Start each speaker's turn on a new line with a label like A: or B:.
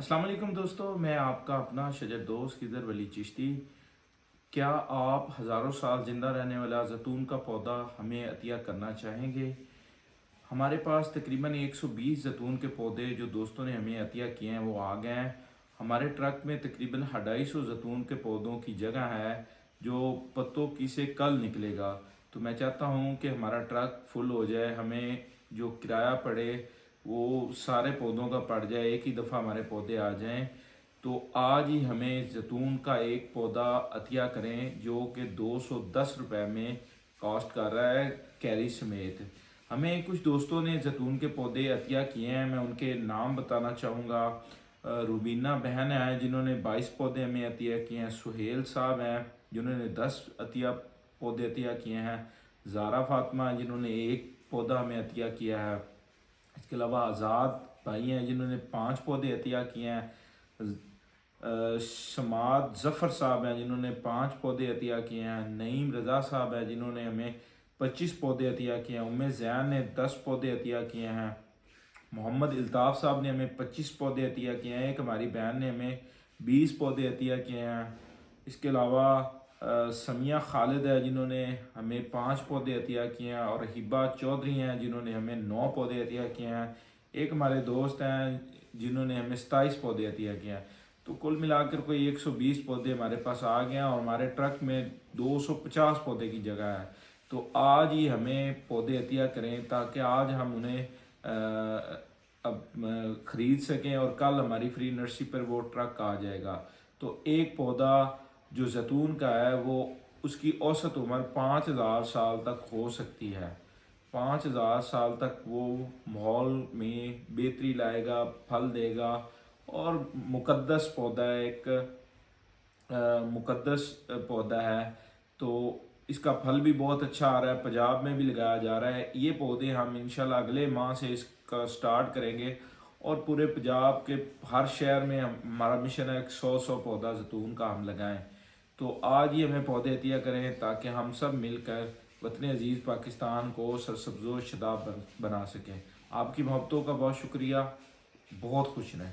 A: अस्सलाम वालेकुम दोस्तों, मैं आपका अपना शजर दोस्त खिज़र वली चिश्ती। क्या आप हज़ारों साल ज़िंदा रहने वाला ज़ैतून का पौधा हमें अतिया करना चाहेंगे? हमारे पास तकरीबन 120 ज़ैतून के पौधे जो दोस्तों ने हमें अतिया किए हैं वो आ गए हैं। हमारे ट्रक में तकरीबन 250 ज़ैतून के पौधों की जगह है जो पत्तों की से कल निकलेगा। तो मैं चाहता हूँ कि हमारा ट्रक फुल हो जाए, हमें जो किराया पड़े वो सारे पौधों का पड़ जाए, एक ही दफ़ा हमारे पौधे आ जाएं। तो आज ही हमें ज़ैतून का एक पौधा अतिया करें जो कि 210 रुपये में कॉस्ट कर रहा है कैरी समेत। हमें कुछ दोस्तों ने ज़ैतून के पौधे अतिया किए हैं, मैं उनके नाम बताना चाहूँगा। रूबीना बहन है जिन्होंने 22 पौधे हमें अतिया किए हैं। सुहेल साहब हैं जिन्होंने 10 पौधे अतिया किए हैं। ज़ारा फातिमा हैं जिन्होंने एक पौधा हमें अतिया किया है। इसके अलावा आज़ाद भाई हैं जिन्होंने 5 पौधे अतिया किए हैं। शमाद ज़फ़र साहब हैं जिन्होंने 5 पौधे अतिया किए हैं। नईम रज़ा साहब हैं जिन्होंने हमें 25 पौधे अतिया किए हैं। उम्मे ज़ैन ने 10 पौधे अतिया किए हैं। मोहम्मद इल्ताफ़ साहब ने हमें 25 पौधे अतिया किए हैं। एक हमारी बहन ने हमें 20 पौधे अतिया किए हैं। इसके अलावा समिया खालिद है जिन्होंने हमें 5 पौधे अतिया किए हैं और हिबा चौधरी हैं जिन्होंने हमें 9 पौधे अतिया किए हैं। एक हमारे दोस्त हैं जिन्होंने हमें 27 पौधे अतिया किए हैं। तो कुल मिलाकर कोई 120 पौधे हमारे पास आ गए हैं और हमारे ट्रक में 250 पौधे की जगह है। तो आज ही हमें पौधे अतिया करें ताकि आज हम उन्हें अब ख़रीद सकें और कल हमारी फ्री नर्सरी पर वो ट्रक आ जाएगा। तो एक पौधा जो ज़ैतून का है वो उसकी औसत उम्र 5000 साल तक हो सकती है। 5000 साल तक वो माहौल में बेहतरी लाएगा, फल देगा और मुक़द्दस पौधा है, एक मुक़द्दस पौधा है। तो इसका फल भी बहुत अच्छा आ रहा है, पंजाब में भी लगाया जा रहा है। ये पौधे हम इंशाल्लाह अगले माह से इसका स्टार्ट करेंगे और पूरे पंजाब के हर शहर में हमारा मिशन है 100 पौधा ज़ैतून का हम लगाएं। तो आज ही हमें पौधे अतिया करें ताकि हम सब मिलकर वतन अज़ीज़ पाकिस्तान को सरसब्ज़ व शादाब बना सकें। आपकी मोहब्बतों का बहुत शुक्रिया। बहुत खुश रहें।